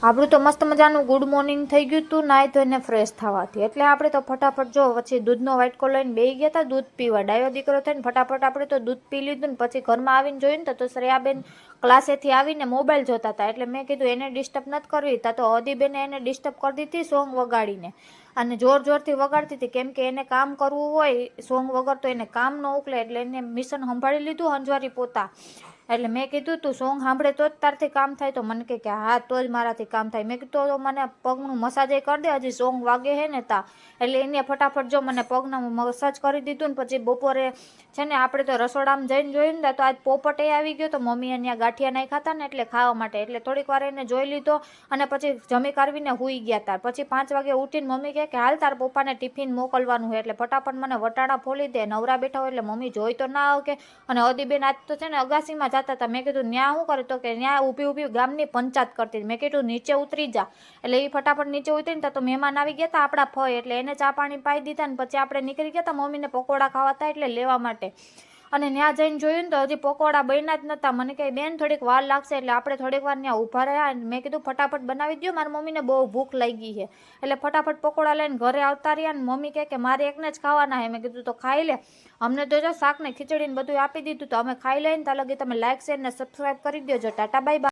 આપણું તો મસ્ત મજાનું ગુડ મોર્નિંગ થઈ ગયું હતું નાહી ધોઈને ફ્રેશ થવાથી. એટલે આપણે તો ફટાફટ જો પછી દૂધનો વાટકો લઈને બેસી ગયા હતા દૂધ પીવા. ડાયો દીકરો થઈને ફટાફટ આપણે તો દૂધ પી લીધું ને પછી ઘરમાં આવીને જોયું ને તો શ્રેયાબેન ક્લાસેથી આવીને મોબાઈલ જોતા હતા. એટલે મેં કીધું એને ડિસ્ટર્બ નથી કરવી. તા તો અદીબેને એને ડિસ્ટર્બ કરી દીધી સોંગ વગાડીને, અને જોરથી વગાડતી હતી. કેમ કે એને કામ કરવું હોય સોંગ વગર તો એને કામ ન ઉકલે. એટલે એને મિશન સંભાળી લીધું હંજવારી પોતા. એટલે મેં કીધું તું સોંગ સાંભળે તો જ તારથી કામ થાય. તો મને કે હા તો જ મારાથી કામ થાય. મેં કીધું તો મને પગનું મસાજ કરી દે, હજી સોંગ વાગે હે ને તા. એટલે એને ફટાફટ જો મને પગનું મસાજ કરી દીધું ને પછી બપોરે છે ને આપણે તો રસોડામાં જઈને જોયું ને તો આજ પોપટે આવી ગયો. તો મમ્મીએ ત્યાં ગાંઠિયા નહીં ખાતા ને એટલે ખાવા માટે એટલે થોડીક વાર એને જોઈ લીધો અને પછી જમી કાઢવીને સૂઈ ગયા હતા. પછી 5 વાગે ઉઠીને મમ્મી કહે કે હાલ તાર પપ્પાને ટિફિન મોકલવાનું હોય એટલે ફટાફટ મને વટાણા ફોલી દે. નવરા બેઠા હોય એટલે મમ્મી જોઈ તો ના આવે કે. અને અદીબેન આજ તો છે ને અગાસીમાં જતા હતા. મેં કીધું ન્યા શું કરે તો કે ન્યા ઊભી ગામની પંચાયત કરતી. મેં કીધું નીચે ઉતરી જા. એટલે એ ફટાફટ નીચે ઉતરીને તો મહેમાન આવી ગયા હતા આપણા ફઈ. એટલે એને ચા પાણી પાઈ દીધા ને પછી આપણે નીકળી ગયા હતા મમ્મીને પકોડા ખાવા હતા એટલે લેવા માટે. અને ત્યાં જઈને જોયું ને તો હજી પકોડા બન્યા જ નહોતા. મને કહે બેન થોડીક વાર લાગશે. એટલે આપણે થોડીક વાર ત્યાં ઊભા રહ્યા. મેં કીધું ફટાફટ બનાવી દો, મારી મમ્મીને બહુ ભૂખ લાગી છે. એટલે ફટાફટ પકોડા લઈને ઘરે આવતા રહ્યા. ને મમ્મી કહે કે મારે એકને જ ખાવાના છે. મેં કીધું તો ખાઈ લે. અમને તો જો શાક ને ખીચડીને બધું આપી દીધું તો અમે ખાઈ લઈને. ત્યાં લગી તમે લાઈક શેર ને સબસ્ક્રાઈબ કરી દેજો. Tata bye bye.